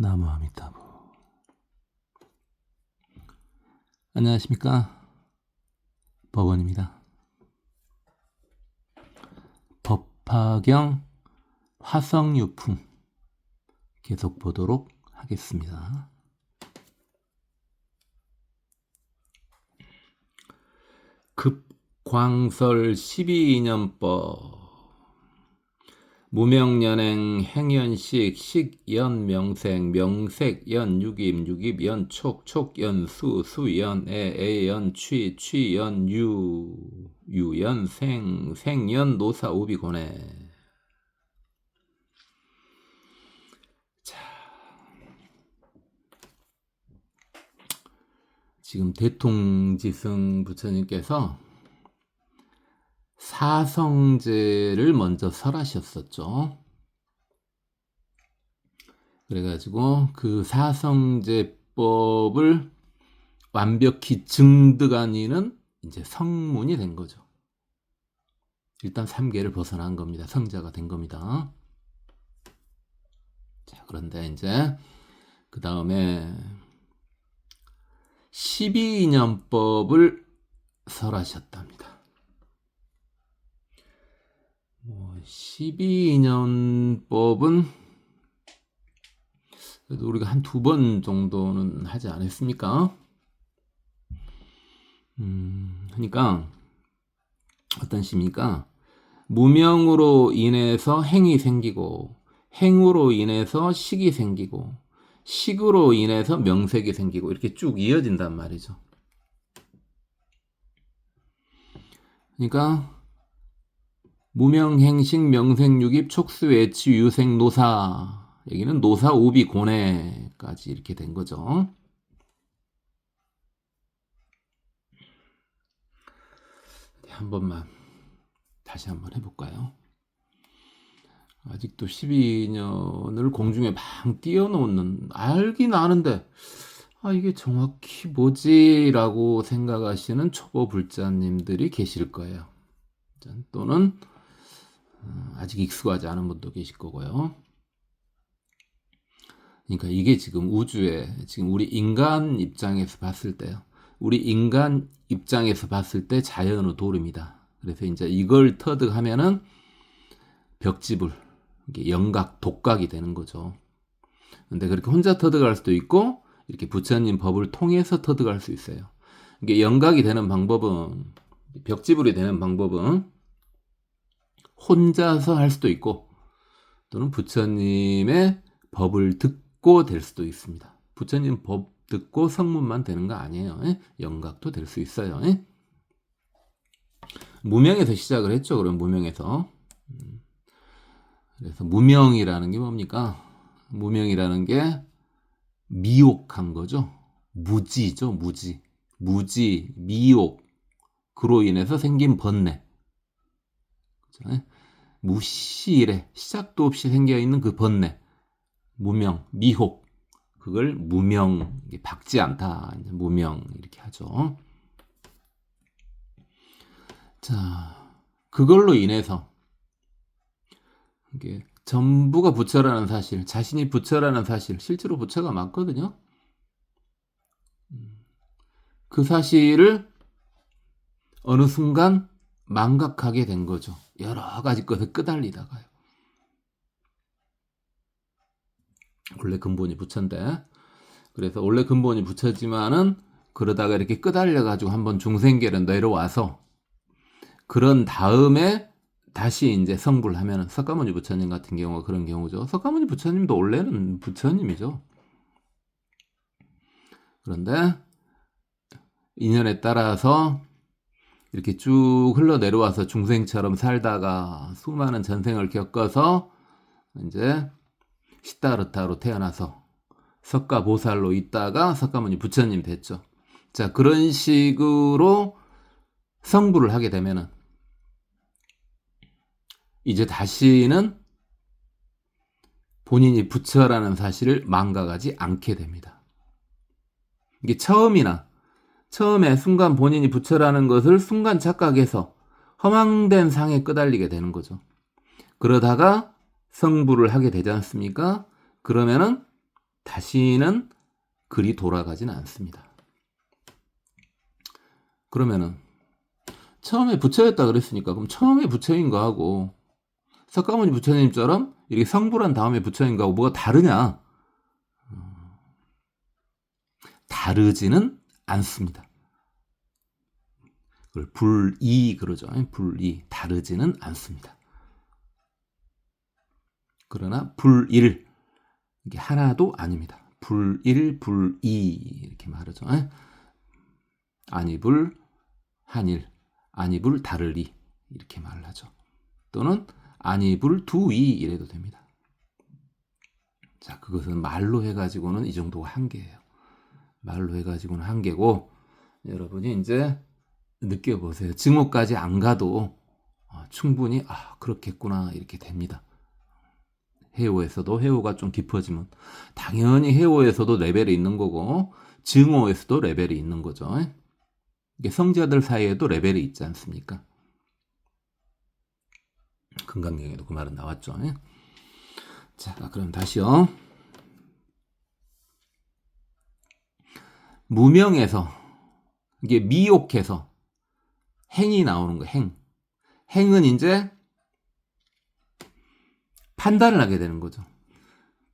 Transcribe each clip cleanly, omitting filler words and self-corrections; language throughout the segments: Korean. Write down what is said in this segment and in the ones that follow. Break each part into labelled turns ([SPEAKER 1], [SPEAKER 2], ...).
[SPEAKER 1] 나무 아미타부. 안녕하십니까, 법원입니다. 법화경 화성유풍 계속 보도록 하겠습니다. 급광설 12인연법 무명연행 행연식 식연 명생 명색연 유깁 유깁연 촉연 수 수연 애연 취연 유연 생연 노사 오비고네. 자, 지금 대통지승 부처님께서 사성제를 먼저 설하셨었죠. 그래가지고 그 사성제법을 완벽히 증득한 이는 이제 성문이 된 거죠. 일단 3계를 벗어난 겁니다. 성자가 된 겁니다. 자, 그런데 이제 그 다음에 12인연법을 설하셨답니다. 12인연법은 그래도 우리가 한 2번 정도는 하지 않았습니까? 그러니까 어떤 시입니까? 무명으로 인해서 행이 생기고, 행으로 인해서 식이 생기고, 식으로 인해서 명색이 생기고, 이렇게 쭉 이어진단 말이죠. 그러니까 무명행식 명색유깁 촉수외치 유생 노사, 여기는 노사 오비 고뇌까지 이렇게 된 거죠. 한 번만 다시 한번 해볼까요? 아직도 12년을 공중에 막 띄워놓는, 알긴 아는데 이게 정확히 뭐지? 라고 생각하시는 초보 불자님들이 계실 거예요. 또는 아직 익숙하지 않은 분도 계실 거고요. 그러니까 이게 지금 우주에, 지금 우리 인간 입장에서 봤을 때요. 우리 인간 입장에서 봤을 때 자연의 도름이다. 그래서 이제 이걸 터득하면은 벽지불, 영각, 독각이 되는 거죠. 근데 그렇게 혼자 터득할 수도 있고, 이렇게 부처님 법을 통해서 터득할 수 있어요. 이게 영각이 되는 방법은, 벽지불이 되는 방법은 혼자서 할 수도 있고, 또는 부처님의 법을 듣고 될 수도 있습니다. 부처님 법 듣고 성문만 되는 거 아니에요. 영각도 될 수 있어요. 무명에서 시작을 했죠. 그럼 무명에서. 그래서 무명이라는 게 뭡니까? 무명이라는 게 미혹한 거죠. 무지죠. 무지, 미혹. 그로 인해서 생긴 번뇌. 그렇죠? 무시일에 시작도 없이 생겨있는 그 번뇌. 무명, 미혹. 그걸 무명, 박지 않다. 무명 이렇게 하죠. 자, 그걸로 인해서 이게 전부가 부처라는 사실, 자신이 부처라는 사실, 실제로 부처가 맞거든요. 그 사실을 어느 순간 망각하게 된 거죠. 여러 가지 것을 끄달리다가요. 원래 근본이 부처인데, 그래서 원래 근본이 부처지만은 그러다가 이렇게 끄달려가지고 한번 중생계를 내려와서 그런 다음에 다시 이제 성불을 하면은 석가모니 부처님 같은 경우가 그런 경우죠. 석가모니 부처님도 원래는 부처님이죠. 그런데 인연에 따라서 이렇게 쭉 흘러내려와서 중생처럼 살다가 수많은 전생을 겪어서 이제 시다르타로 태어나서 석가보살로 있다가 석가모니 부처님 됐죠. 자, 그런 식으로 성불을 하게 되면은 이제 다시는 본인이 부처라는 사실을 망각하지 않게 됩니다. 이게 처음에 순간 본인이 부처라는 것을 순간 착각해서 허망된 상에 끄달리게 되는 거죠. 그러다가 성불을 하게 되지 않습니까? 그러면은 다시는 글이 돌아가지는 않습니다. 그러면은 처음에 부처였다 그랬으니까 그럼 처음에 부처인 거하고 석가모니 부처님처럼 이렇게 성불한 다음에 부처인 거하고 뭐가 다르냐? 다르지는 않습니다. 그걸 불이 그러죠. 불이 다르지는 않습니다. 그러나 불일 이게 하나도 아닙니다. 불일 불이 이렇게 말하죠. 아니불 한일 아니불 다르리 이렇게 말을 하죠. 또는 아니불 두이 이래도 됩니다. 자, 그것은 말로 해가지고는 이 정도가 한계예요. 말로 해가지고는 한계고 여러분이 이제 느껴보세요. 증오까지 안 가도 충분히 그렇겠구나 이렇게 됩니다. 해오에서도 해오가 좀 깊어지면 당연히 해오에서도 레벨이 있는 거고 증오에서도 레벨이 있는 거죠. 이게 성자들 사이에도 레벨이 있지 않습니까? 금강경에도 그 말은 나왔죠. 자, 그럼 다시요. 무명에서 이게 미혹해서 행이 나오는 거. 행은 이제 판단을 하게 되는 거죠.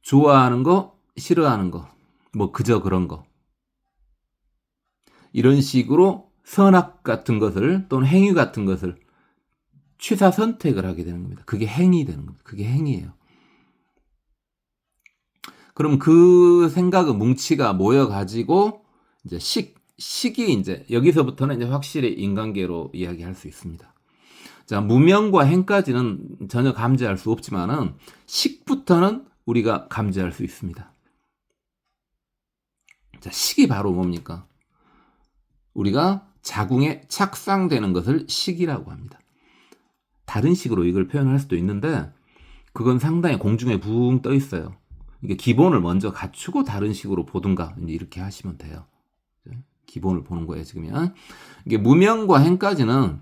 [SPEAKER 1] 좋아하는 거, 싫어하는 거, 뭐 그저 그런 거. 이런 식으로 선악 같은 것을 또는 행위 같은 것을 취사 선택을 하게 되는 겁니다. 그게 행이 되는 겁니다. 그게 행이에요. 그럼 그 생각의 뭉치가 모여가지고 이제 식이 이제 여기서부터는 이제 확실히 인간계로 이야기할 수 있습니다. 자, 무명과 행까지는 전혀 감지할 수 없지만은 식부터는 우리가 감지할 수 있습니다. 자, 식이 바로 뭡니까? 우리가 자궁에 착상되는 것을 식이라고 합니다. 다른 식으로 이걸 표현할 수도 있는데 그건 상당히 공중에 붕 떠 있어요. 이게 기본을 먼저 갖추고 다른 식으로 보든가 이렇게 하시면 돼요. 기본을 보는 거예요, 지금은. 이게 무명과 행까지는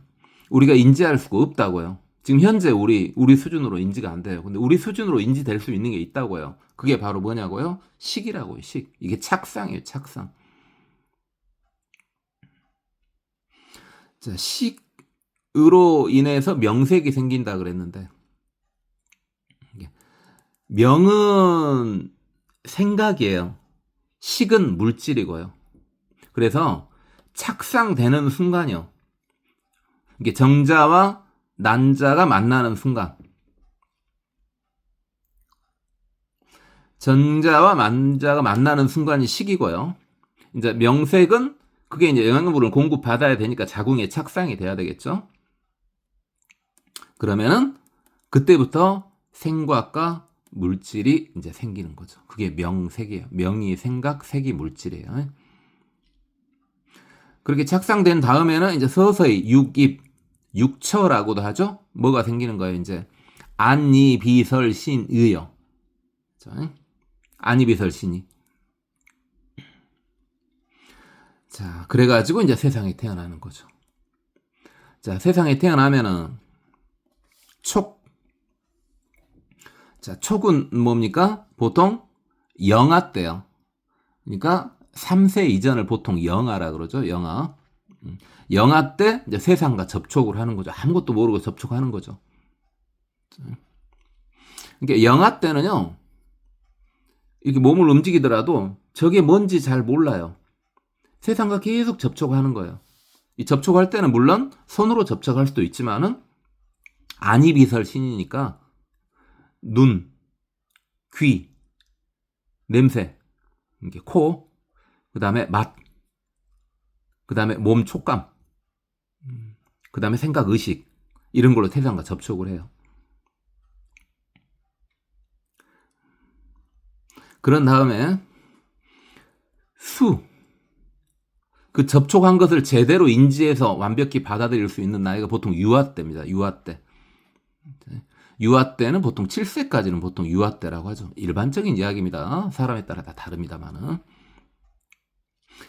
[SPEAKER 1] 우리가 인지할 수가 없다고요. 지금 현재 우리 수준으로 인지가 안 돼요. 근데 우리 수준으로 인지될 수 있는 게 있다고요. 그게 바로 뭐냐고요? 식이라고요, 식. 이게 착상이에요, 착상. 자, 식으로 인해서 명색이 생긴다 그랬는데, 명은 생각이에요. 식은 물질이고요. 그래서 착상되는 순간이요. 이게 정자와 난자가 만나는 순간. 정자와 난자가 만나는 순간이 식이고요. 이제 명색은 그게 이제 영양분을 공급받아야 되니까 자궁에 착상이 돼야 되겠죠. 그러면은 그때부터 생각과 물질이 이제 생기는 거죠. 그게 명색이에요. 명이 생각, 색이 물질이에요. 그렇게 착상된 다음에는 이제 서서히 육처라고도 하죠. 뭐가 생기는 거예요, 이제. 안이비설신의요. 안이비설신이. 자, 그래가지고 이제 세상에 태어나는 거죠. 자, 세상에 태어나면은 자, 촉은 뭡니까? 보통 영아 때요. 그러니까 3세 이전을 보통 영아라 그러죠. 영아. 영아 때 이제 세상과 접촉을 하는 거죠. 아무것도 모르고 접촉하는 거죠. 그러니까 영아 때는요. 이렇게 몸을 움직이더라도 저게 뭔지 잘 몰라요. 세상과 계속 접촉하는 거예요. 이 접촉할 때는 물론 손으로 접촉할 수도 있지만은 안이비설신이니까 눈, 귀, 냄새, 이게 코, 그 다음에 맛, 그 다음에 몸 촉감, 그 다음에 생각, 의식 이런 걸로 세상과 접촉을 해요. 그런 다음에 그 접촉한 것을 제대로 인지해서 완벽히 받아들일 수 있는 나이가 보통 유아 때입니다. 유아 때. 유아 때는 보통 7세까지는 보통 유아 때라고 하죠. 일반적인 이야기입니다. 사람에 따라 다 다릅니다만은.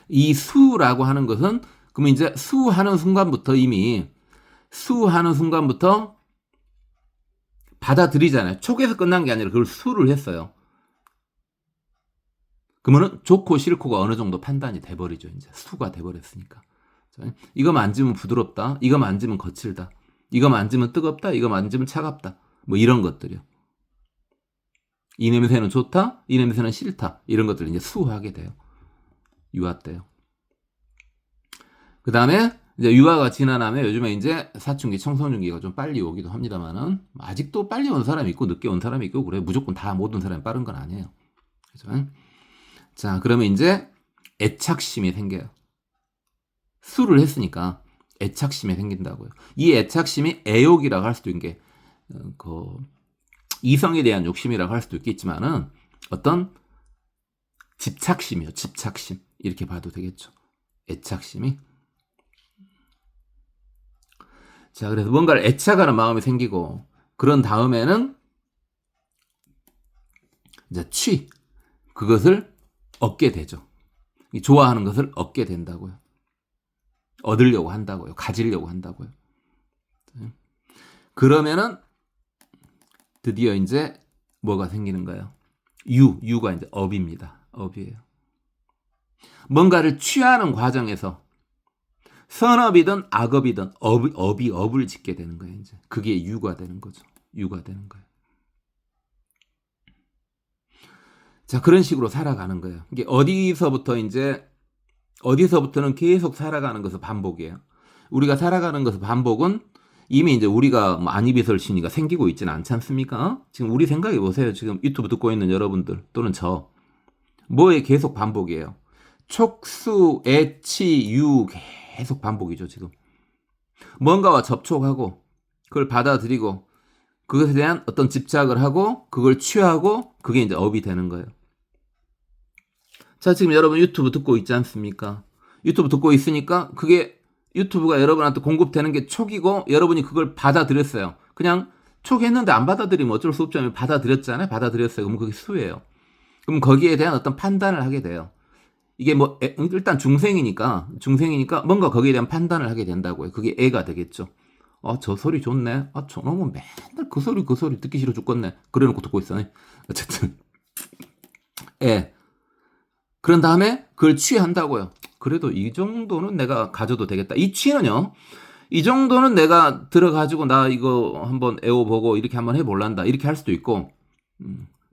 [SPEAKER 1] 이 수라고 하는 것은 그러면 이제 수하는 순간부터 이미 수하는 순간부터 받아들이잖아요. 촉에서 끝난 게 아니라 그걸 수를 했어요. 그러면은 좋고 싫고가 어느 정도 판단이 돼버리죠. 이제 수가 돼버렸으니까. 이거 만지면 부드럽다. 이거 만지면 거칠다. 이거 만지면 뜨겁다. 이거 만지면 차갑다. 뭐 이런 것들이요. 이 냄새는 좋다. 이 냄새는 싫다. 이런 것들을 이제 수하게 돼요. 유아 때요. 그 다음에 이제 유아가 지나면 요즘에 이제 사춘기, 청소년기가 좀 빨리 오기도 합니다만은 아직도 빨리 온 사람이 있고 늦게 온 사람이 있고 그래. 무조건 다 모든 사람이 빠른 건 아니에요. 그죠? 자, 그러면 이제 애착심이 생겨요. 수를 했으니까 애착심이 생긴다고요. 이 애착심이 애욕이라고 할 수도 있는 게 이성에 대한 욕심이라고 할 수도 있겠지만은 어떤 집착심이요. 집착심. 이렇게 봐도 되겠죠. 애착심이. 자, 그래서 뭔가를 애착하는 마음이 생기고 그런 다음에는 이제 그것을 얻게 되죠. 좋아하는 것을 얻게 된다고요. 얻으려고 한다고요. 가지려고 한다고요. 그러면은 드디어 이제 뭐가 생기는 거예요? 유가 이제 업입니다. 업이에요. 뭔가를 취하는 과정에서 선업이든 악업이든 업을 짓게 되는 거예요. 이제 그게 유가 되는 거죠. 유가 되는 거예요. 자, 그런 식으로 살아가는 거예요. 이게 어디서부터는 계속 살아가는 것은 반복이에요. 우리가 살아가는 것은 반복은 이미 이제 우리가 안이비설신이가 생기고 있지는 않지 않습니까? 지금 우리 생각해 보세요. 지금 유튜브 듣고 있는 여러분들 또는 뭐에 계속 반복이에요. 촉수, 애치, 유 계속 반복이죠. 지금 뭔가와 접촉하고 그걸 받아들이고 그것에 대한 어떤 집착을 하고 그걸 취하고 그게 이제 업이 되는 거예요. 자, 지금 여러분 유튜브 듣고 있지 않습니까? 유튜브 듣고 있으니까 그게 유튜브가 여러분한테 공급되는 게 촉이고 여러분이 그걸 받아들였어요. 그냥 촉했는데 안 받아들이면 어쩔 수 없잖아요. 받아들였잖아요. 받아들였어요. 그럼 그게 수예요. 그럼 거기에 대한 어떤 판단을 하게 돼요. 이게 일단 중생이니까 뭔가 거기에 대한 판단을 하게 된다고요. 그게 애가 되겠죠. 저 소리 좋네. 저놈은 맨날 그 소리 듣기 싫어 죽겠네. 그래 놓고 듣고 있어. 어쨌든 애. 그런 다음에 그걸 취한다고요. 그래도 이 정도는 내가 가져도 되겠다. 이 취는요. 이 정도는 내가 들어가지고 나 이거 한번 애워보고 이렇게 한번 해볼란다. 이렇게 할 수도 있고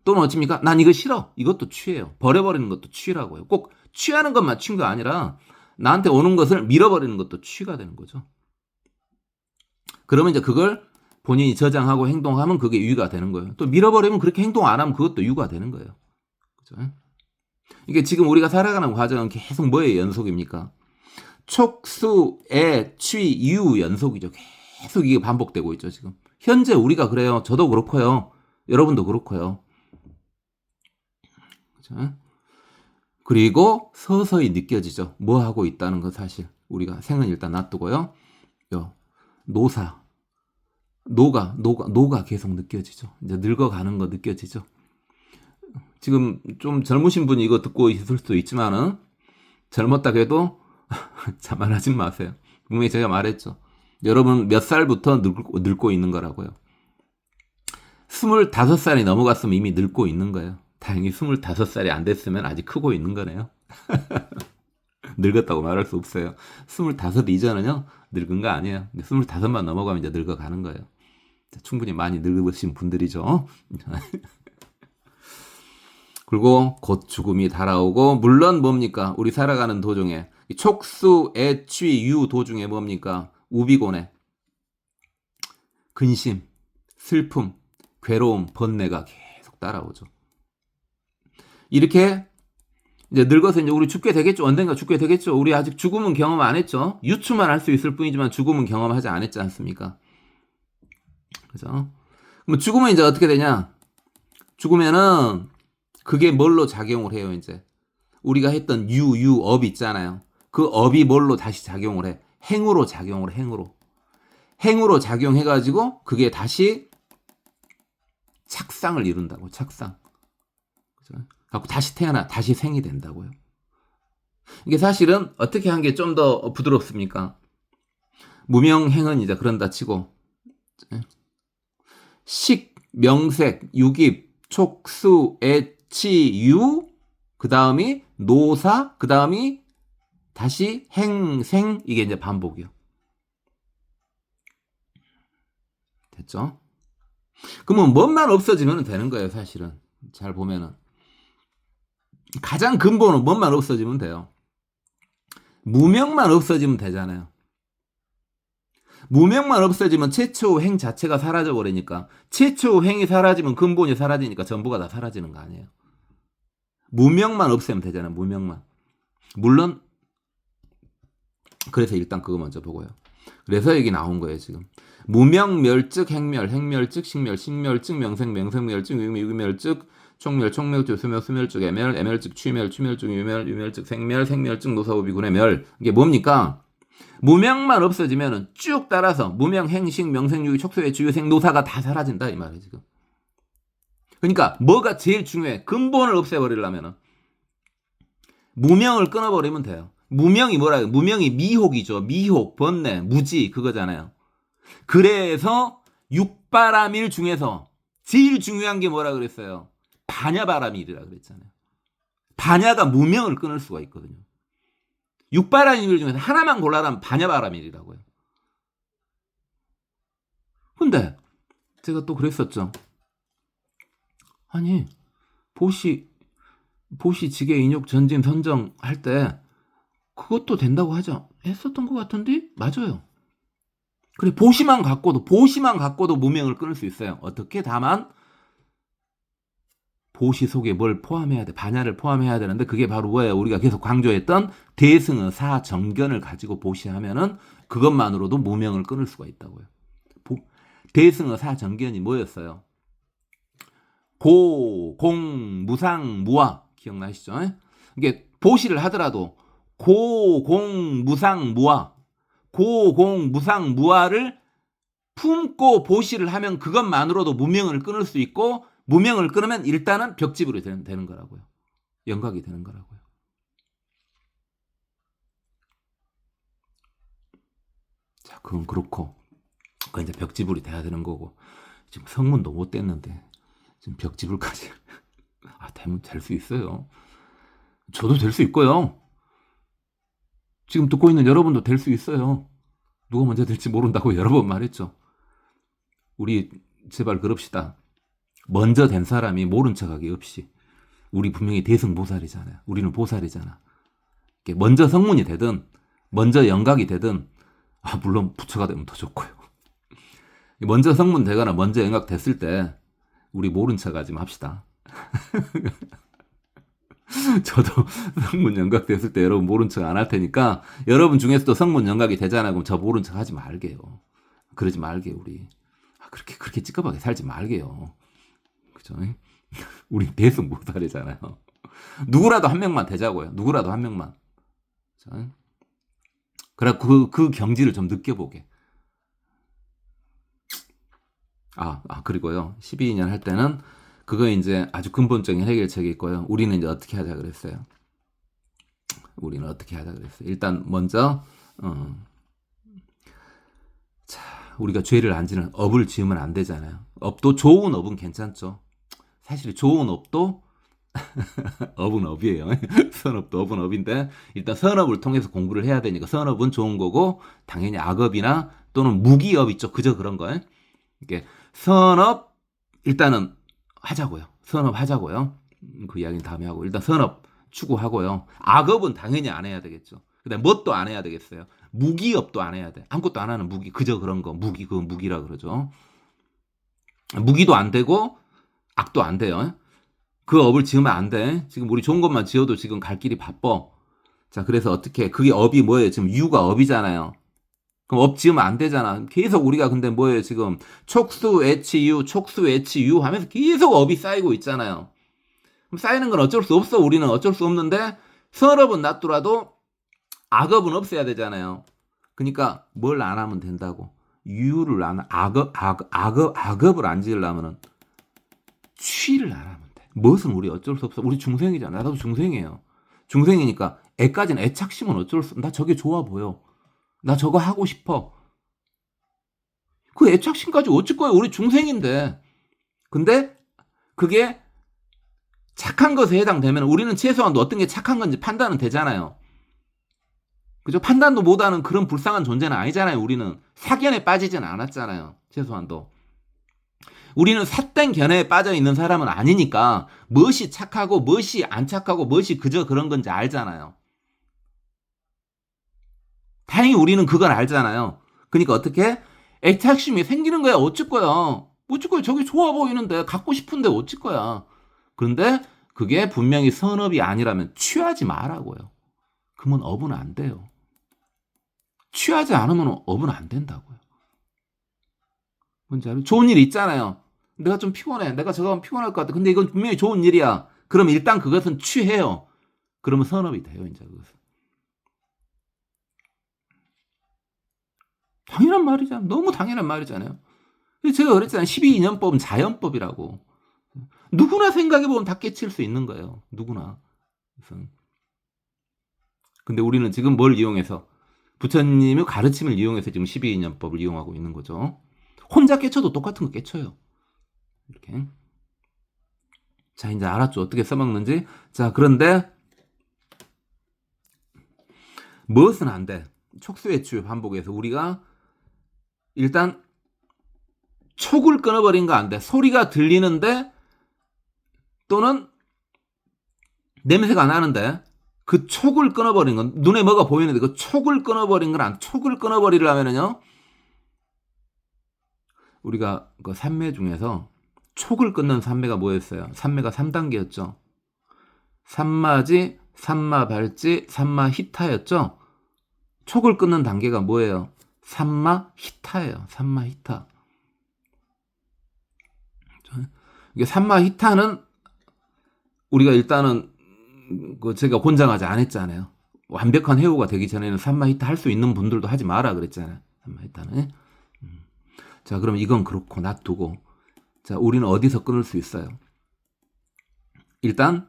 [SPEAKER 1] 또는 어찌입니까? 난 이거 싫어. 이것도 취해요. 버려버리는 것도 취라고요. 꼭 취하는 것만 취인 거 아니라 나한테 오는 것을 밀어버리는 것도 취가 되는 거죠. 그러면 이제 그걸 본인이 저장하고 행동하면 그게 유가 되는 거예요. 또 밀어버리면 그렇게 행동 안 하면 그것도 유가 되는 거예요. 그죠? 이게 지금 우리가 살아가는 과정은 계속 뭐의 연속입니까? 촉수, 애, 취, 유 연속이죠. 계속 이게 반복되고 있죠, 지금. 현재 우리가 그래요. 저도 그렇고요. 여러분도 그렇고요. 그죠? 그리고 서서히 느껴지죠. 뭐 하고 있다는 거 사실. 우리가 생은 일단 놔두고요. 노가 계속 느껴지죠. 이제 늙어가는 거 느껴지죠. 지금 좀 젊으신 분이 이거 듣고 있을 수도 있지만은 젊었다고 해도 자만하지 마세요. 분명히 제가 말했죠. 여러분 몇 살부터 늙고 있는 거라고요. 25살이 넘어갔으면 이미 늙고 있는 거예요. 다행히 25살이 안 됐으면 아직 크고 있는 거네요. 늙었다고 말할 수 없어요. 25 이전은요 늙은 거 아니에요. 25만 넘어가면 이제 늙어가는 거예요. 충분히 많이 늙으신 분들이죠. 그리고 곧 죽음이 달아오고 물론 뭡니까? 우리 살아가는 도중에 촉수, 애취, 유 도중에 뭡니까? 우비곤에 근심, 슬픔, 괴로움, 번뇌가 계속 따라오죠. 이렇게 이제 늙어서 이제 우리 죽게 되겠죠. 언젠가 죽게 되겠죠. 우리 아직 죽음은 경험 안 했죠. 유추만 할 수 있을 뿐이지만 죽음은 경험하지 않았지 않습니까? 그죠? 그럼 죽으면 이제 어떻게 되냐? 죽으면은 그게 뭘로 작용을 해요, 이제. 우리가 했던 업 있잖아요. 그 업이 뭘로 다시 작용을 해? 행으로 작용을 해, 행으로 작용해가지고 그게 다시 착상을 이룬다고, 착상. 그죠? 갖고 다시 태어나, 다시 생이 된다고요. 이게 사실은 어떻게 한 게 좀 더 부드럽습니까? 무명행은 이제 그런다 치고, 식, 명색, 유깁, 촉수, 애치, 유, 그 다음이 노사, 그 다음이 다시 행, 생, 이게 이제 반복이요. 됐죠? 그러면 뭔만 없어지면 되는 거예요, 사실은. 잘 보면은. 가장 근본은 뭔만 없어지면 돼요. 무명만 없어지면 되잖아요. 무명만 없어지면 최초 행 자체가 사라져 버리니까, 최초 행이 사라지면 근본이 사라지니까 전부가 다 사라지는 거 아니에요. 무명만 없애면 되잖아요. 무명만. 물론 그래서 일단 그거 먼저 보고요. 그래서 여기 나온 거예요, 지금. 무명, 멸즉, 행멸, 행멸즉, 식멸, 식멸즉, 명생, 명생멸즉, 유기멸즉, 총멸, 총멸즉, 수멸, 수멸즉, 애멸, 애멸즉, 취멸, 취멸즉, 유멸, 유멸즉, 생멸, 생멸즉, 노사오비군의 멸. 이게 뭡니까? 무명만 없어지면은 쭉 따라서 무명, 행식, 명생, 유기, 촉소의 주유생, 노사가 다 사라진다 이 말이에요, 지금. 그러니까 뭐가 제일 중요해? 근본을 없애버리려면은 무명을 끊어버리면 돼요. 무명이 뭐라고요? 무명이 미혹이죠. 미혹, 번뇌, 무지 그거잖아요. 그래서 육바라밀 중에서 제일 중요한 게 뭐라 그랬어요? 반야바라밀이라 그랬잖아요. 반야가 무명을 끊을 수가 있거든요. 육바라밀 중에서 하나만 골라라면 반야바라밀이라고요. 근데 제가 또 그랬었죠. 아니 보시 지계 인욕 전짐 선정 할 때 그것도 된다고 하죠. 했었던 것 같은데 맞아요. 그래 보시만 갖고도 무명을 끊을 수 있어요. 어떻게? 다만 보시 속에 뭘 포함해야 돼? 반야를 포함해야 되는데 그게 바로 뭐예요? 우리가 계속 강조했던 대승의 사정견을 가지고 보시하면은 그것만으로도 무명을 끊을 수가 있다고요. 대승의 사정견이 뭐였어요? 고, 공, 무상, 무아 기억나시죠? 이게 보시를 하더라도 고, 공, 무상, 무아 고, 공, 무상, 무아를 품고 보시를 하면 그것만으로도 무명을 끊을 수 있고 무명을 끊으면 일단은 벽집으로 되는 거라고요. 영각이 되는 거라고요. 자, 그건 그렇고 그건 이제 벽집으로 돼야 되는 거고 지금 성문도 못 뗐는데 지금 벽집을까지 되면 될 수 있어요. 저도 될 수 있고요. 지금 듣고 있는 여러분도 될 수 있어요. 누가 먼저 될지 모른다고 여러 번 말했죠. 우리 제발 그럽시다. 먼저 된 사람이 모른 척하기 없이. 우리 분명히 대승보살이잖아요. 우리는 보살이잖아. 먼저 성문이 되든 먼저 영각이 되든 물론 부처가 되면 더 좋고요. 먼저 성문 되거나 먼저 영각 됐을 때 우리 모른 척하지 맙시다. 저도 성문 영각 됐을 때 여러분 모른 척 안 할 테니까 여러분 중에서도 성문 영각이 되잖아요. 그럼 저 모른 척 하지 말게요. 그러지 말게요, 우리. 그렇게 찌꺼하게 살지 말게요. 그죠? 우리 대승보살이잖아요. 누구라도 한 명만 되자고요. 누구라도 한 명만. 그래 그 경지를 좀 느껴보게. 그리고요. 12년 할 때는 그거 이제 아주 근본적인 해결책이 있고요. 우리는 이제 어떻게 하자 그랬어요. 일단 먼저 우리가 죄를 안 지는 업을 지으면 안 되잖아요. 업도 좋은 업은 괜찮죠. 사실 좋은 업도 업은 업이에요. 선업도 업은 업인데 일단 선업을 통해서 공부를 해야 되니까 선업은 좋은 거고 당연히 악업이나 또는 무기업 있죠. 그저 그런 거. 이게 선업 일단은 하자고요. 선업 하자고요. 그 이야기는 다음에 하고 일단 선업 추구하고요. 악업은 당연히 안 해야 되겠죠. 그다음에 뭣도 안 해야 되겠어요. 무기업도 안 해야 돼. 아무것도 안 하는 무기 그저 그런 거 무기 그 무기라 그러죠. 무기도 안 되고 악도 안 돼요. 그 업을 지으면 안 돼. 지금 우리 좋은 것만 지어도 지금 갈 길이 바빠. 자, 그래서 어떻게 그게 업이 뭐예요? 지금 유가 업이잖아요. 그럼 업 지으면 안 되잖아. 계속 우리가 근데 뭐예요? 지금 촉수 애치 유 하면서 계속 업이 쌓이고 있잖아요. 그럼 쌓이는 건 어쩔 수 없어. 우리는 어쩔 수 없는데 선업은 놔두라도 악업은 없애야 되잖아요. 그러니까 뭘 안 하면 된다고. 유를 안 악업을 안 지으려면은 취를 안 하면 돼. 무엇은 우리 어쩔 수 없어. 우리 중생이잖아. 나도 중생이에요. 중생이니까 애까지는 애착심은 어쩔 수 없어. 나 저게 좋아 보여. 나 저거 하고 싶어. 그 애착심까지 어쩔 거야. 우리 중생인데. 근데 그게 착한 것에 해당되면 우리는 최소한 어떤 게 착한 건지 판단은 되잖아요. 그죠? 판단도 못하는 그런 불쌍한 존재는 아니잖아요. 우리는 사견에 빠지지는 않았잖아요. 최소한도. 우리는 삿된 견해에 빠져 있는 사람은 아니니까 무엇이 착하고 무엇이 안 착하고 무엇이 그저 그런 건지 알잖아요. 다행히 우리는 그걸 알잖아요. 그러니까 어떻게? 애착심이 생기는 거야. 어쩔 거야. 어쩔 거야. 저기 좋아 보이는데 갖고 싶은데 어쩔 거야. 그런데 그게 분명히 선업이 아니라면 취하지 말라고요. 그러면 업은 안 돼요. 취하지 않으면 업은 안 된다고요. 뭔지 알아요? 좋은 일 있잖아요. 내가 좀 피곤해. 내가 저거 하면 피곤할 것 같아. 근데 이건 분명히 좋은 일이야. 그럼 일단 그것은 취해요. 그러면 선업이 돼요. 이제 그것은. 당연한 말이잖아요. 너무 당연한 말이잖아요. 제가 그랬잖아요. 12인연법은 자연법이라고. 누구나 생각해보면 다 깨칠 수 있는 거예요. 누구나. 그래서. 근데 우리는 지금 뭘 이용해서? 부처님의 가르침을 이용해서 지금 12인연법을 이용하고 있는 거죠. 혼자 깨쳐도 똑같은 거 깨쳐요. 이렇게. 자, 이제 알았죠. 어떻게 써먹는지. 자, 그런데 무엇은 안 돼? 촉수외출 반복해서 우리가 일단 촉을 끊어버린 거 안 돼. 소리가 들리는데 또는 냄새가 나는데 그 촉을 끊어버린 건 눈에 뭐가 보이는데 그 촉을 끊어버린 건 안. 촉을 끊어버리려면은요. 우리가 그 산매 중에서 촉을 끊는 산매가 뭐였어요? 산매가 3단계였죠. 산마지, 산마발지, 산마히타였죠. 촉을 끊는 단계가 뭐예요? 산마히타예요. 산마히타. 이게 산마히타는 우리가 일단은 제가 권장하지 않았잖아요. 완벽한 해오가 되기 전에는 산마히타 할 수 있는 분들도 하지 마라 그랬잖아요. 산마히타는. 자, 그럼 이건 그렇고 놔두고 자, 우리는 어디서 끊을 수 있어요? 일단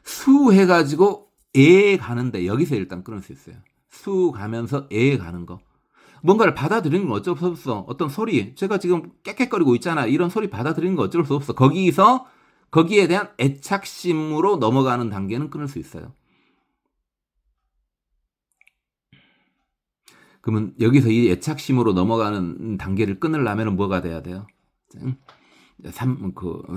[SPEAKER 1] 수 해가지고 에 가는데 여기서 일단 끊을 수 있어요. 수 가면서 에 가는 거. 뭔가를 받아들이는 건 어쩔 수 없어. 어떤 소리, 제가 지금 깨끗거리고 있잖아. 이런 소리 받아들이는 건 어쩔 수 없어. 거기에 대한 애착심으로 넘어가는 단계는 끊을 수 있어요. 그러면 여기서 이 애착심으로 넘어가는 단계를 끊으려면 뭐가 돼야 돼요?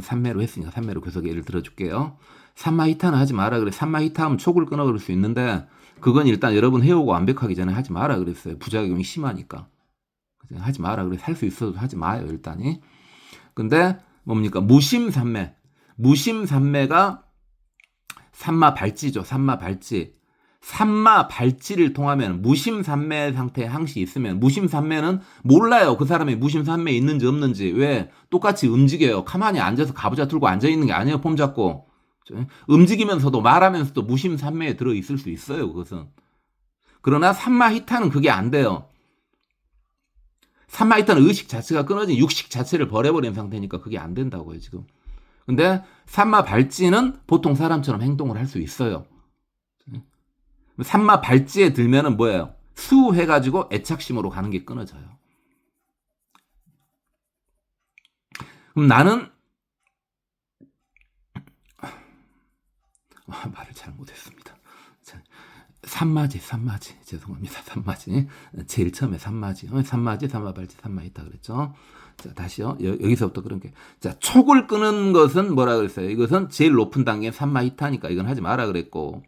[SPEAKER 1] 삼매로 했으니까 삼매로 계속 예를 들어줄게요. 산마히타는 하지 마라 그래. 산마히타 하면 촉을 끊어버릴 수 있는데 그건 일단 여러분 해오고 완벽하기 전에 하지 마라 그랬어요. 부작용이 심하니까. 하지 마라 그래. 살 수 있어도 하지 마요 일단이. 근데 뭡니까? 무심산매. 무심산매가 산마발지죠. 산마발지. 산마발지를 통하면 무심산매 상태에 항시 있으면 무심산매는 몰라요. 그 사람이 무심산매 있는지 없는지. 왜? 똑같이 움직여요. 가만히 앉아서 가부좌 들고 앉아있는 게 아니에요. 폼 잡고. 움직이면서도 말하면서도 무심산매에 들어있을 수 있어요. 그것은. 그러나 산마히타는 그게 안 돼요. 산마히타는 의식 자체가 끊어진 육식 자체를 버려버린 상태니까 그게 안 된다고요. 지금. 근데 산마발지는 보통 사람처럼 행동을 할 수 있어요. 산마발지에 들면은 뭐예요? 수 해가지고 애착심으로 가는 게 끊어져요. 그럼 나는 말을 잘못했습니다. 산마지 죄송합니다. 산마지 제일 처음에 산마지 산마발지 산마히타 그랬죠. 자, 다시요. 여기서부터 그런 게. 자, 촉을 끄는 것은 뭐라 그랬어요? 이것은 제일 높은 단계는 산마히타니까 이건 하지 마라 그랬고.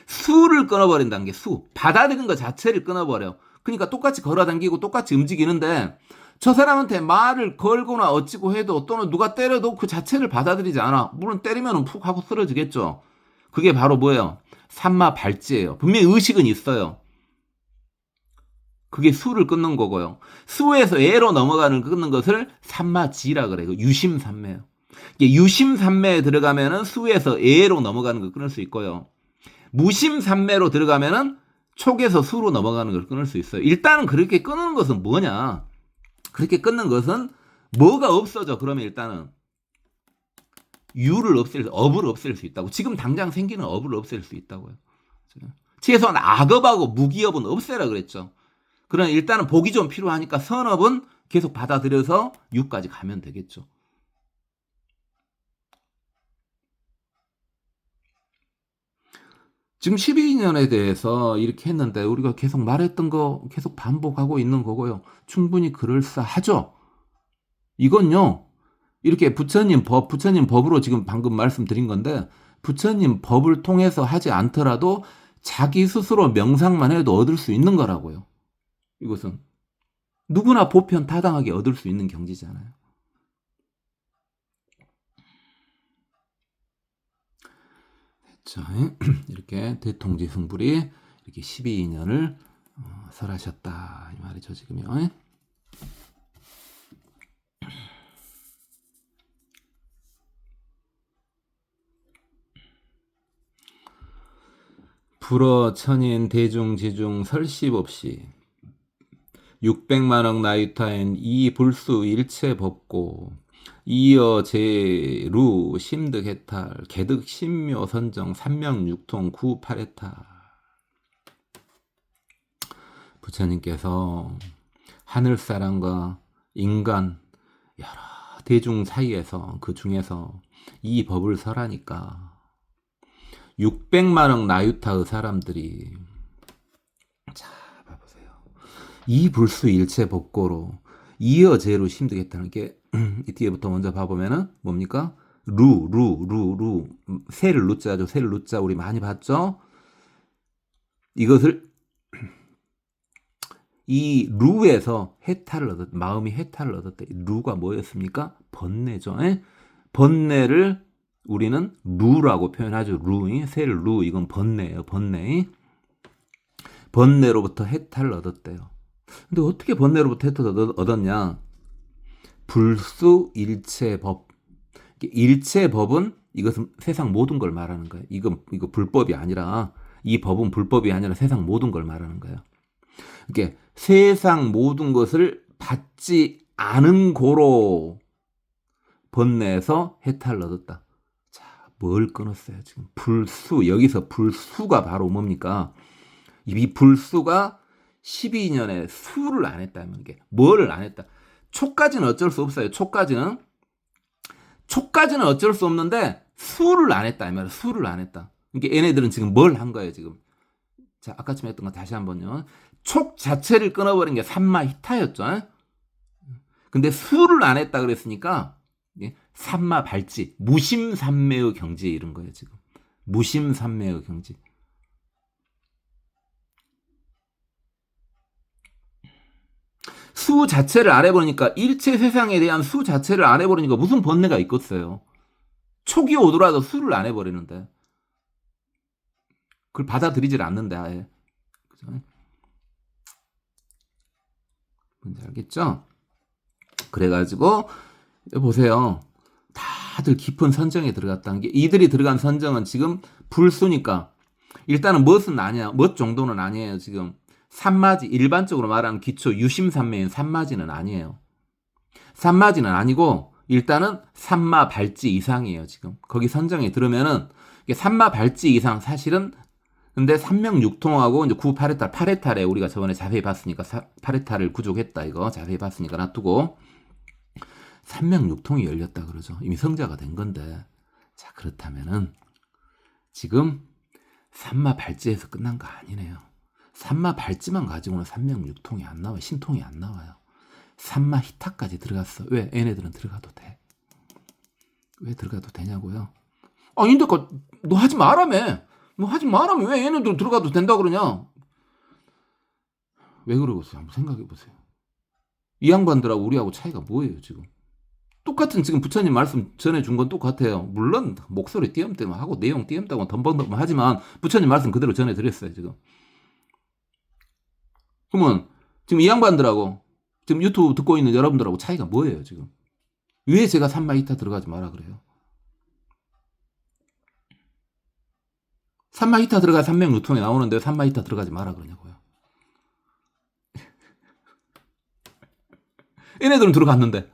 [SPEAKER 1] 수를 끊어버린 단계, 수. 받아들이는 것 자체를 끊어버려. 그러니까 똑같이 걸어당기고 똑같이 움직이는데 저 사람한테 말을 걸거나 어찌고 해도 또는 누가 때려도 그 자체를 받아들이지 않아. 물론 때리면 푹 하고 쓰러지겠죠. 그게 바로 뭐예요? 산마발지예요. 분명히 의식은 있어요. 그게 수를 끊는 거고요. 수에서 에로 끊는 것을 산마지라 그래요. 유심산매요. 유심산매에 들어가면은 수에서 에로 넘어가는 걸 끊을 수 있고요. 무심산매로 들어가면은 촉에서 수로 넘어가는 걸 끊을 수 있어요. 일단은 그렇게 끊는 것은 뭐냐? 그렇게 끊는 것은 뭐가 없어져? 그러면 일단은 업을 없앨 수 있다고. 지금 당장 생기는 업을 없앨 수 있다고요. 최소한 악업하고 무기업은 없애라 그랬죠. 그러나 일단은 복이 좀 필요하니까 선업은 계속 받아들여서 6까지 가면 되겠죠. 지금 12년에 대해서 이렇게 했는데 우리가 계속 말했던 거 계속 반복하고 있는 거고요. 충분히 그럴싸하죠. 이건요. 이렇게 부처님 법으로 지금 방금 말씀드린 건데 부처님 법을 통해서 하지 않더라도 자기 스스로 명상만 해도 얻을 수 있는 거라고요. 이것은 누구나 보편 타당하게 얻을 수 있는 경지잖아요. 자, 이렇게 대통지승불이 이렇게 12년을 설하셨다 이 말이죠 지금요. 불어 천인 대중 지중 설십 없이 600만억 나유타엔 이 불수 일체 법고 이어 제루 심득해탈 개득 신묘 선정 삼명육통 구팔해탈. 부처님께서 하늘사람과 인간 여러 대중 사이에서 그 중에서 이 법을 설하니까 600만억 나유타의 사람들이 자 봐보세요. 이 불수 일체 법고로 이어 제루 심득했다는 게 이 뒤에부터 먼저 봐보면은 뭡니까? 루 세를 루자죠. 세를 루자 우리 많이 봤죠? 이것을 이 루에서 해탈을 얻었 마음이 해탈을 얻었다. 루가 뭐였습니까? 번뇌죠. 에? 번뇌를 우리는 루라고 표현하죠. 세를 루 이건 번뇌예요. 번뇌로부터 해탈을 얻었대요. 근데 어떻게 번뇌로부터 해탈을 얻었냐? 불수 일체법. 일체법은 이것은 세상 모든 걸 말하는 거예요. 이거 불법이 아니라 이 법은 불법이 아니라 세상 모든 걸 말하는 거예요. 이게 세상 모든 것을 받지 않은 고로 번뇌에서 해탈을 얻었다. 자, 뭘 끊었어요? 지금 불수. 여기서 불수가 바로 뭡니까? 이 불수가 12년에 수를 안 했다면 게 뭐를 안 했다. 초까지는 어쩔 수 없어요. 초까지는 어쩔 수 없는데 수를 안 했다. 이 말이야. 수를 안 했다. 그러니까 얘네들은 지금 뭘 한 거예요, 지금. 자, 아까쯤 했던 거 다시 한번요. 촉 자체를 끊어버린 게 삼마히타였죠. 근데 수를 안 했다 그랬으니까 삼마발지, 무심삼매의 경지에 이른 거예요, 지금. 무심삼매의 경지. 수 자체를 안 해버리니까 일체 세상에 대한 수 자체를 안 해버리니까 무슨 번뇌가 있겠어요. 촉이 오더라도 수를 안 해버리는데 그걸 받아들이질 않는데 아예. 그죠? 뭔지 알겠죠? 그래가지고 보세요. 다들 깊은 선정에 들어갔다는 게 이들이 들어간 선정은 지금 불수니까 일단은 뭣 정도는 아니에요. 지금 삼마지 일반적으로 말하는 기초 유심삼매인 삼마지는 아니에요. 삼마지는 아니고 일단은 삼마발지 이상이에요. 지금 거기 선정에 들으면은 삼마발지 이상 사실은 근데 삼명육통하고 이제 구파레탈 파레탈에 우리가 저번에 자세히 봤으니까 파레탈을 구족했다 이거 자세히 봤으니까 놔두고 삼명육통이 열렸다 그러죠. 이미 성자가 된 건데 자 그렇다면은 지금 삼마발지에서 끝난 거 아니네요. 삼마발지만 가지고는 삼명육통이 안 나와요. 신통이 안 나와요. 삼마히타까지 들어갔어. 왜? 얘네들은 들어가도 돼. 왜 들어가도 되냐고요? 아닌데 너 하지 말라며. 너 하지 말라며. 왜 얘네들은 들어가도 된다 그러냐? 왜 그러겠어요? 한번 생각해 보세요. 이 양반들하고 우리하고 차이가 뭐예요 지금? 똑같은 지금 부처님 말씀 전해준 건 똑같아요. 물론 목소리 띄엄띄엄하고 내용 띄엄띄엄 덤벙덤벙 하지만 부처님 말씀 그대로 전해드렸어요 지금. 그러면 지금 이 양반들하고 지금 유튜브 듣고 있는 여러분들하고 차이가 뭐예요 지금? 왜 제가 삼마히타 들어가지 마라 그래요? 삼마히타 들어가 삼명유통에 나오는데 삼마히타 들어가지 마라 그러냐고요? 얘네들은 들어갔는데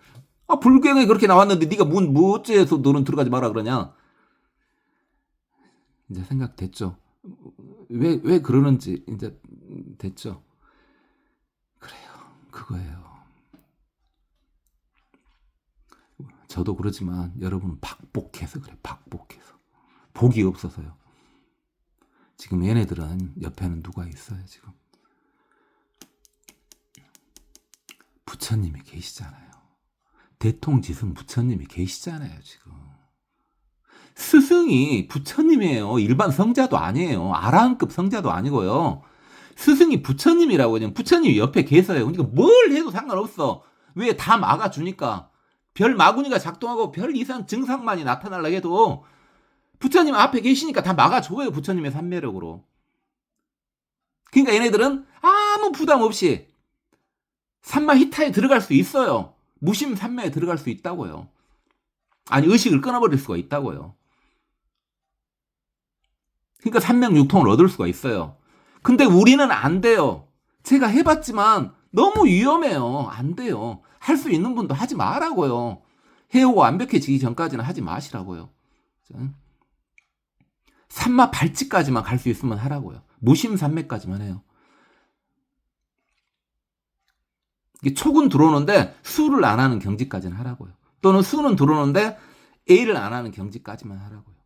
[SPEAKER 1] 불경에 그렇게 나왔는데 네가 뭐 어째서 너는 들어가지 마라 그러냐? 이제 생각됐죠? 왜 그러는지 이제 됐죠? 그래요. 그거예요. 저도 그러지만 여러분은 박복해서 그래. 박복해서. 복이 없어서요. 지금 얘네들은 옆에는 누가 있어요, 지금? 부처님이 계시잖아요. 대통지승 부처님이 계시잖아요, 지금. 스승이 부처님이에요. 일반 성자도 아니에요. 아라한급 성자도 아니고요. 스승이 부처님이라고. 그냥 부처님이 옆에 계세요. 그러니까 뭘 해도 상관없어. 왜? 다 막아주니까. 별 마구니가 작동하고 별 이상 증상만이 나타나려 해도 부처님 앞에 계시니까 다 막아줘요. 부처님의 삼매력으로. 그러니까 얘네들은 아무 부담 없이 삼마히타에 들어갈 수 있어요. 무심 삼매에 들어갈 수 있다고요. 아니, 의식을 끊어버릴 수가 있다고요. 그러니까 삼명육통을 얻을 수가 있어요. 근데 우리는 안 돼요. 제가 해봤지만 너무 위험해요. 안 돼요. 할 수 있는 분도 하지 마라고요. 해오가 완벽해지기 전까지는 하지 마시라고요. 삼마 발치까지만 갈 수 있으면 하라고요. 무심삼매까지만 해요. 촉은 들어오는데 수를 안 하는 경지까지는 하라고요. 또는 수는 들어오는데 A를 안 하는 경지까지만 하라고요.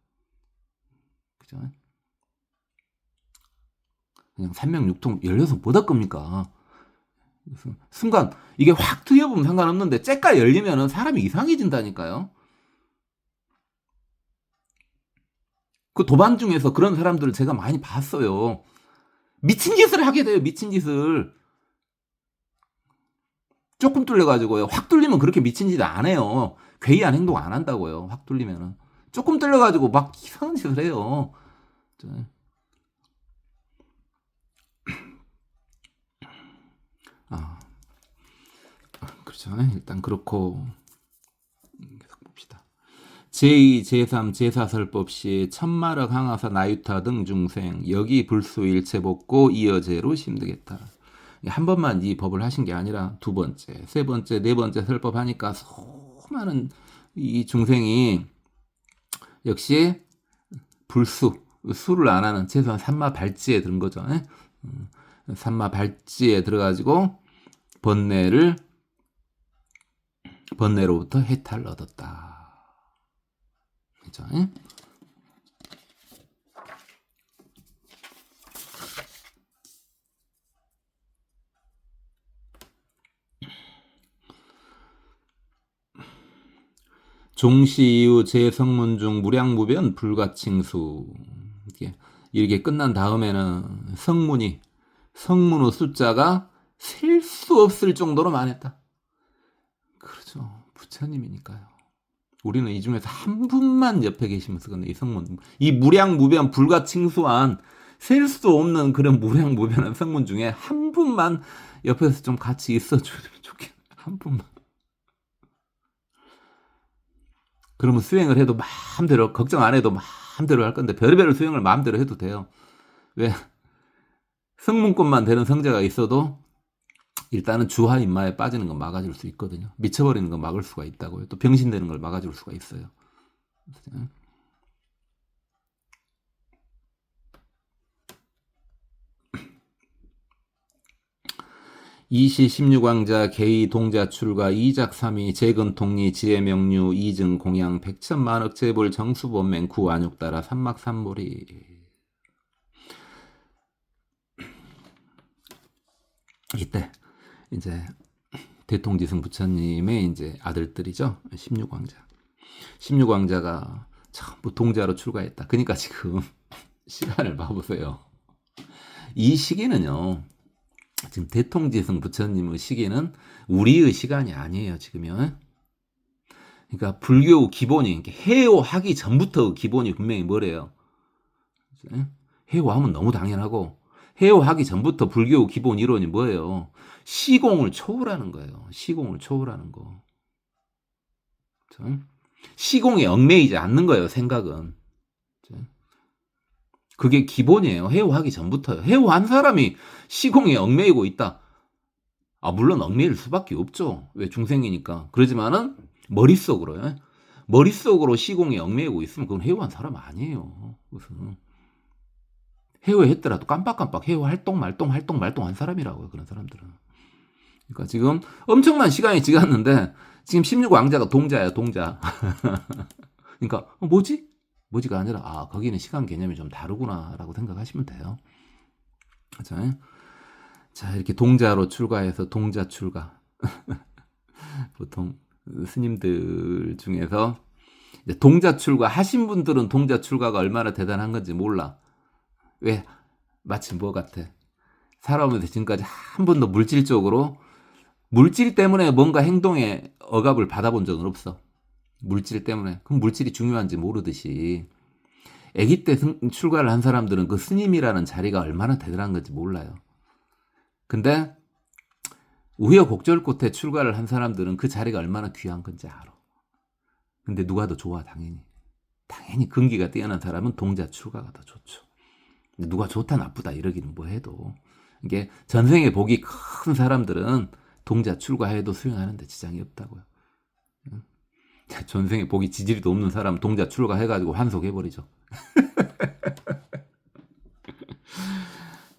[SPEAKER 1] 그죠? 그냥 삼명육통 열려서 못 할 겁니까? 순간 이게 확 트여보면 상관없는데 째까 열리면은 사람이 이상해진다니까요. 그 도반 중에서 그런 사람들을 제가 많이 봤어요. 미친 짓을 하게 돼요. 미친 짓을. 조금 뚫려가지고요. 확 뚫리면 그렇게 미친 짓 안 해요. 괴이한 행동 안 한다고요. 확 뚫리면은. 조금 뚫려가지고 막 이상한 짓을 해요. 그렇죠. 일단 그렇고 계속 봅시다. 제2, 제3, 제4설법시 천마력 항하사 나유타 등 중생 여기 불수 일체 복고 이어제로 심득했다. 한 번만 이 법을 하신 게 아니라 두 번째, 세 번째, 네 번째 설법 하니까 수많은 이 중생이 역시 불수, 수를 안 하는 최소한 삼마 발지에 들은 거죠. 삼마 발지에 들어가지고 번뇌로부터 해탈을 얻었다. 그죠? 종시 이후 제성문 중 무량무변 불가칭수. 이렇게 끝난 다음에는 성문의 숫자가 셀 수 없을 정도로 많았다. 그렇죠. 부처님이니까요. 우리는 이 중에서 한 분만 옆에 계시면서 근데 이 성문, 이 무량무변 불가칭수한 셀 수 없는 그런 무량무변한 성문 중에 한 분만 옆에서 좀 같이 있어주면 좋겠네. 한 분만. 그러면 수행을 해도 마음대로 걱정 안 해도 마음대로 할 건데 별의별 수행을 마음대로 해도 돼요. 왜? 성문권만 되는 성자가 있어도 일단은 주화 인마에 빠지는 건 막아줄 수 있거든요. 미쳐버리는 건 막을 수가 있다고요. 또 병신되는 걸 막아줄 수가 있어요. 이시 16왕자 개의 동자 출가 이작 3위 재근통리 지혜명류 이증 공양 백천만억 재불 정수본맹 구안육 따라 삼막삼보리. 이때 이제 대통지승 부처님의 이제 아들들이죠. 16왕자. 16왕자가 전부 동자로 출가했다. 그러니까 지금 시간을 봐보세요. 이 시기는요. 지금 대통지승 부처님의 시기는 우리의 시간이 아니에요. 지금요. 그러니까 불교 기본이 해오하기 전부터 기본이 분명히 뭐래요. 해오하면 너무 당연하고 해오하기 전부터 불교 기본 이론이 뭐예요. 시공을 초월하는 거예요. 시공을 초월하는 거. 시공에 얽매이지 않는 거예요. 생각은. 그게 기본이에요. 해오하기 전부터요. 해오한 사람이 시공에 얽매이고 있다. 물론 얽매일 수밖에 없죠. 왜? 중생이니까. 그러지만은 머릿속으로요. 머릿속으로 시공에 얽매이고 있으면 그건 해오한 사람 아니에요. 무슨 해오했더라도 깜빡깜빡 해오 활동 말동 한 사람이라고요. 그런 사람들은. 그러니까 지금 엄청난 시간이 지났는데 지금 16왕자가 동자야. 동자. 그러니까 뭐지? 뭐지가 아니라 거기는 시간 개념이 좀 다르구나라고 생각하시면 돼요. 자, 이렇게 동자로 출가해서 동자 출가. 보통 스님들 중에서 동자 출가 하신 분들은 동자 출가가 얼마나 대단한 건지 몰라. 왜? 마치 뭐 같아? 살아오면서 지금까지 한 번도 물질적으로 물질 때문에 뭔가 행동에 억압을 받아본 적은 없어. 물질 때문에. 그럼 물질이 중요한지 모르듯이 아기 때 출가를 한 사람들은 그 스님이라는 자리가 얼마나 대단한 건지 몰라요. 근데 우여곡절 끝에 출가를 한 사람들은 그 자리가 얼마나 귀한 건지 알아. 근데 누가 더 좋아? 당연히 근기가 뛰어난 사람은 동자 출가가 더 좋죠. 근데 누가 좋다 나쁘다 이러기는 뭐 해도 이게 전생에 복이 큰 사람들은 동자 출가해도 수행하는데 지장이 없다고요. 전생에 복이 지지리도 없는 사람 동자 출가해가지고 환속해버리죠.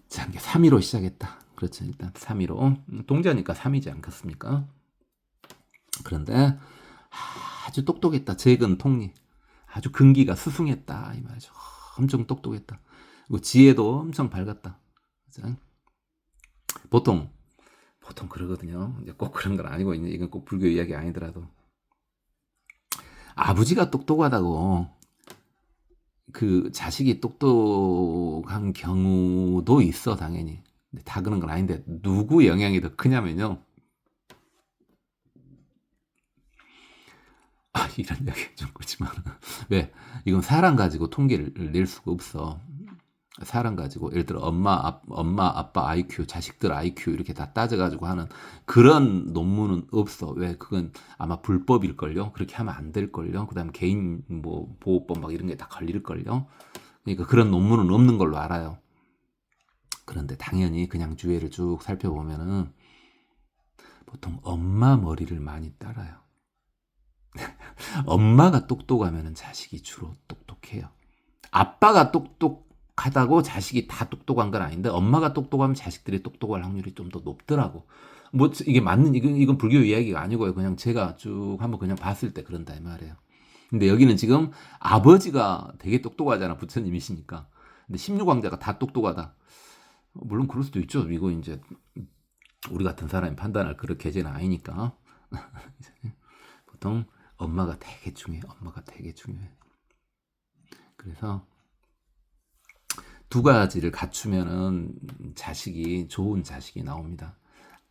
[SPEAKER 1] 자, 이게 3위로 시작했다. 그렇죠. 일단 3위로. 동자니까 3위지 않겠습니까? 그런데 아주 똑똑했다. 재근 통리. 아주 근기가 스승했다. 이 말이죠. 엄청 똑똑했다. 그리고 지혜도 엄청 밝았다. 그렇죠? 보통 그러거든요. 이제 꼭 그런 건 아니고, 이건 꼭 불교 이야기 아니더라도. 아버지가 똑똑하다고 그 자식이 똑똑한 경우도 있어, 당연히. 근데 다 그런 건 아닌데, 누구 영향이 더 크냐면요. 이런 이야기 좀 그렇지만. 왜? 이건 사람 가지고 통계를 낼 수가 없어. 사람 가지고 예를 들어 엄마 아빠 IQ 자식들 IQ 이렇게 다 따져가지고 하는 그런 논문은 없어. 왜? 그건 아마 불법일걸요. 그렇게 하면 안 될걸요. 그 다음에 개인 뭐 보호법 막 이런 게 다 걸릴걸요. 그러니까 그런 논문은 없는 걸로 알아요. 그런데 당연히 그냥 주위를 쭉 살펴보면은 보통 엄마 머리를 많이 따라요. 엄마가 똑똑하면은 자식이 주로 똑똑해요. 아빠가 똑똑하다고 자식이 다 똑똑한 건 아닌데 엄마가 똑똑하면 자식들이 똑똑할 확률이 좀 더 높더라고. 뭐 이게 맞는 이건 불교 이야기가 아니고요. 그냥 제가 쭉 한번 그냥 봤을 때 그런다 이 말이에요. 근데 여기는 지금 아버지가 되게 똑똑하잖아. 부처님이시니까. 근데 16왕자가 다 똑똑하다. 물론 그럴 수도 있죠. 이거 이제 우리 같은 사람이 판단할 그런 계제는 아니니까. 보통 엄마가 되게 중요해. 그래서 두 가지를 갖추면은 자식이 좋은 자식이 나옵니다.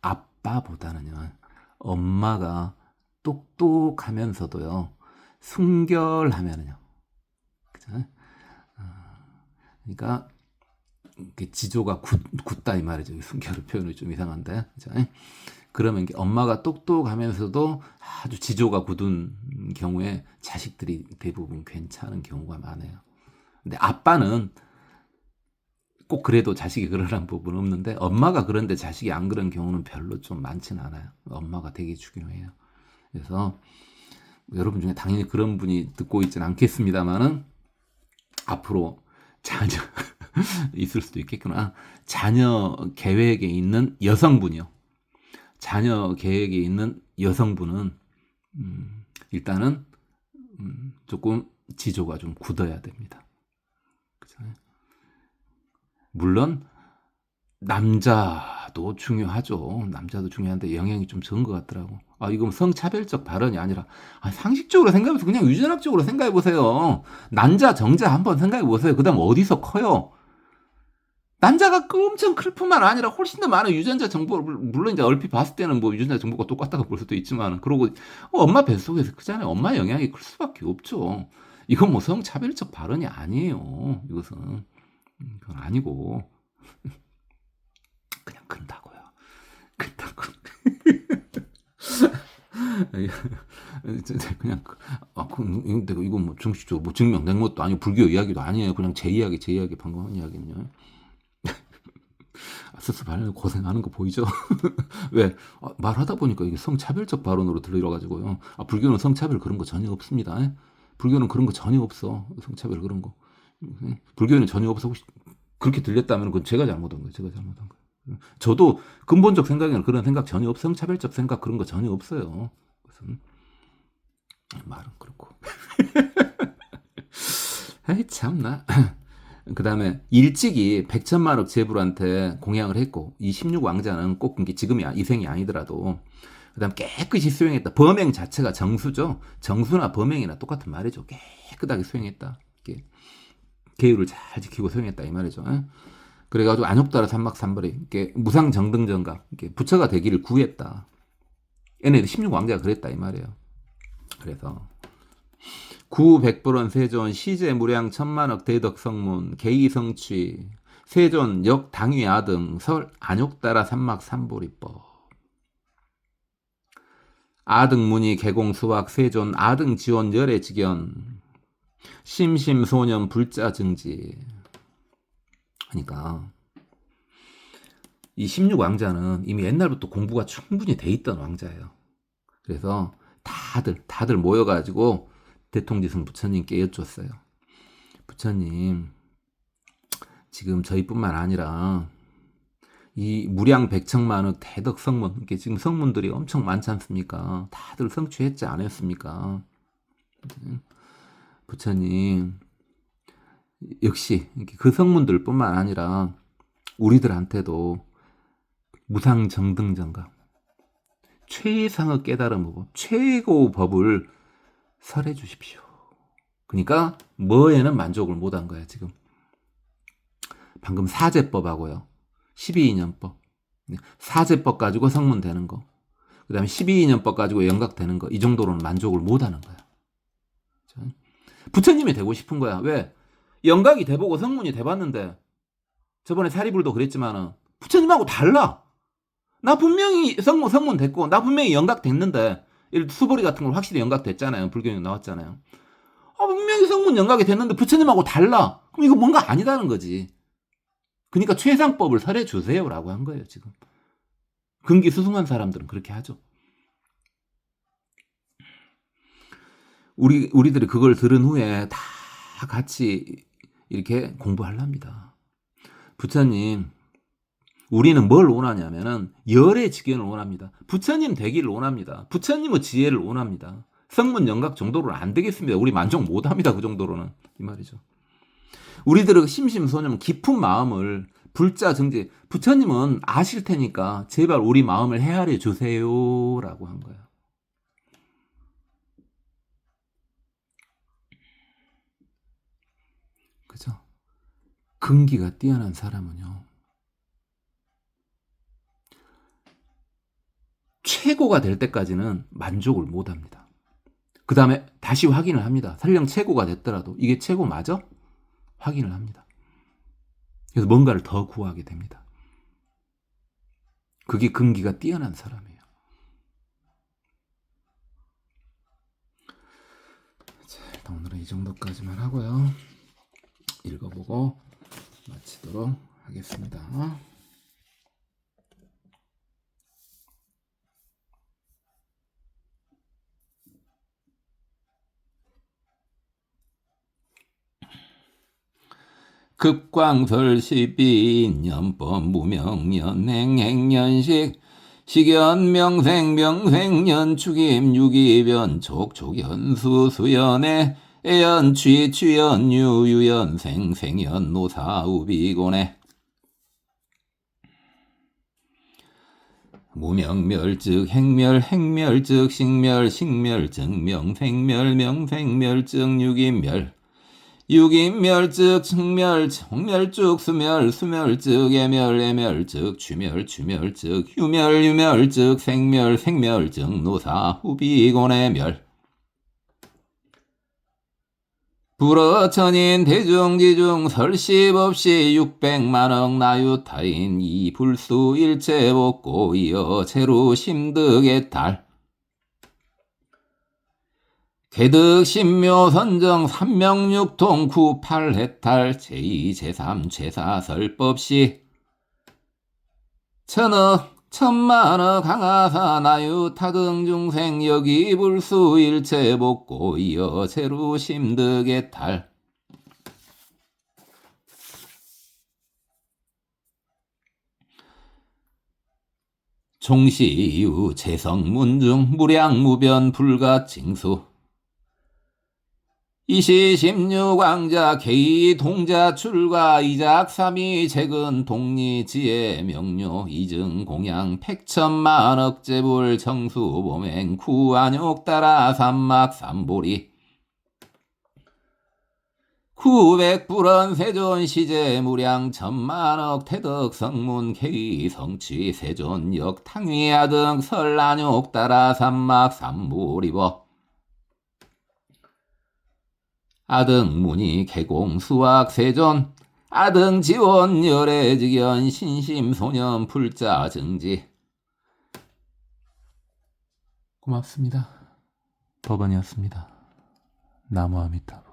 [SPEAKER 1] 아빠보다는요. 엄마가 똑똑하면서도요. 순결하면은요. 그죠? 그러니까 지조가 굳다 이 말이죠. 순결의 표현이 좀 이상한데. 그죠? 그러면 엄마가 똑똑하면서도 아주 지조가 굳은 경우에 자식들이 대부분 괜찮은 경우가 많아요. 근데 아빠는 꼭 그래도 자식이 그러라는 부분은 없는데 엄마가 그런데 자식이 안 그런 경우는 별로 좀 많지는 않아요. 엄마가 되게 중요해요. 그래서 여러분 중에 당연히 그런 분이 듣고 있지는 않겠습니다만은 앞으로 자녀 있을 수도 있겠구나. 자녀 계획에 있는 여성분이요. 자녀 계획에 있는 여성분은 일단은 조금 지조가 좀 굳어야 됩니다. 그죠? 물론 남자도 중요하죠. 남자도 중요한데 영향이 좀 적은 것 같더라고. 이건 성차별적 발언이 아니라 상식적으로 생각해서 그냥 유전학적으로 생각해 보세요. 난자 정자 한번 생각해 보세요. 그다음 어디서 커요? 남자가 엄청 클 뿐만 아니라 훨씬 더 많은 유전자 정보를 물론 이제 얼핏 봤을 때는 뭐 유전자 정보가 똑같다고 볼 수도 있지만 그러고 엄마 뱃속에서 크잖아요. 엄마 영향이 클 수밖에 없죠. 이건 뭐 성차별적 발언이 아니에요. 이것은 그건 아니고 그냥 큰다고요. 그냥 이건 뭐 정식적으로 뭐 증명된 것도 아니고 불교 이야기도 아니에요. 그냥 제 이야기 방금 한 이야기는요. 스스 발언 고생하는 거 보이죠? 왜? 말하다 보니까 이게 성차별적 발언으로 들려가지고요. 불교는 성차별 그런 거 전혀 없습니다. 불교는 그런 거 전혀 없어. 성차별 그런 거. 불교는 전혀 없어. 혹시 그렇게 들렸다면 그건 제가 잘못한 거예요. 저도 근본적 생각에는 그런 생각 전혀 없어. 성차별적 생각 그런 거 전혀 없어요. 그래서 말은 그렇고. 아이 참나. 그 다음에 일찍이 100천만억 재벌한테 공약을 했고 이 16왕자는 꼭 지금이 이생이 아니더라도 그 다음 깨끗이 수행했다. 범행 자체가 정수죠. 정수나 범행이나 똑같은 말이죠. 깨끗하게 수행했다. 이렇게 계율을 잘 지키고 수행했다 이 말이죠. 그래가지고 안욕따라 삼막삼벌이 이렇게 무상정등정각 이렇게 부처가 되기를 구했다. 얘네들 16왕자가 그랬다 이 말이에요. 그래서 구백불원 세존 시제 무량 천만억 대덕성문 개이성취 세존 역 당위 아등 설 안욕따라 삼막삼보리법 아등문이 개공수학 세존 아등지원 열애직연 심심소년 불자증지. 그러니까 이 16왕자는 이미 옛날부터 공부가 충분히 돼 있던 왕자예요. 그래서 다들 모여가지고 대통지승 부처님께 여쭈었어요. 부처님, 지금 저희뿐만 아니라 이 무량 백천만억 대덕 성문, 이렇게 지금 성문들이 엄청 많지 않습니까? 다들 성취했지 않았습니까? 부처님, 역시 그 성문들뿐만 아니라 우리들한테도 무상정등정각, 최상의 깨달음이고 최고 법을 설해 주십시오. 그러니까 뭐에는 만족을 못한 거야 지금. 방금 사제법하고요. 12인연법. 사제법 가지고 성문 되는 거. 그 다음에 12인연법 가지고 영각 되는 거. 이 정도로는 만족을 못하는 거야. 부처님이 되고 싶은 거야. 왜? 영각이 돼보고 성문이 돼봤는데 저번에 사리불도 그랬지만은 부처님하고 달라. 나 분명히 성문 됐고 나 분명히 영각 됐는데 수보리 같은 걸 확실히 영각 됐잖아요. 불교에 나왔잖아요. 분명히 성문 영각이 됐는데 부처님하고 달라. 그럼 이거 뭔가 아니다는 거지. 그러니까 최상법을 설해 주세요라고 한 거예요. 지금 근기 수승한 사람들은 그렇게 하죠. 우리들이 그걸 들은 후에 다 같이 이렇게 공부하랍니다. 부처님, 우리는 뭘 원하냐면은 열의 직견을 원합니다. 부처님 되기를 원합니다. 부처님의 지혜를 원합니다. 성문 영각 정도로는 안 되겠습니다. 우리 만족 못합니다. 그 정도로는 이 말이죠. 우리들의 심심소념 깊은 마음을 불자정지 부처님은 아실 테니까 제발 우리 마음을 헤아려 주세요라고 한 거예요. 그죠? 근기가 뛰어난 사람은요. 최고가 될 때까지는 만족을 못합니다. 그 다음에 다시 확인을 합니다. 설령 최고가 됐더라도 이게 최고 맞아? 확인을 합니다. 그래서 뭔가를 더 구하게 됩니다. 그게 근기가 뛰어난 사람이에요. 자, 일단 오늘은 이 정도까지만 하고요. 읽어보고 마치도록 하겠습니다. 급광설 시비인연법 무명연행행연식 식연 명생명생연 축임 유기변 촉촉연 수수연에 애연 취취연 유유연 생생연 노사우비고네 무명멸즉 행멸 행멸즉 식멸 식멸즉 명생멸 명생멸즉 유기멸 유기멸즉 측멸 청멸즉 수멸 수멸즉 애멸 애멸즉 취멸 취멸즉 유멸 유멸즉 생멸 생멸즉 노사 후비곤애멸 불어천인 대중지중 설십없이 600만억 나유타인 이 불수 일체복고 이어 체루 심득의 달 개득 신묘 선정 삼명육통 구팔해탈 제2 제3 제4 설법시 천억 천만억 강하사 나유 타등 중생 여기 불수 일체 복고 이어 체루 심득의 탈 종시 이후 재성문중 무량무변 불가징수 이시 16왕자 개의 동자 출가 이작삼이 책은 독리지혜 명료 이증 공양 팩천만억 재불 정수범행 구안욕 따라 삼막 삼보리 900불원 세존 시제 무량 천만억 태덕 성문 개의 성취 세존 역 탕위아 등 설안욕 따라 삼막 삼보리버 아등 문이 개공 수학 세존 아등 지원 열애직연 신심 소년 불자 증지. 고맙습니다. 법원이었습니다. 나무아미타불.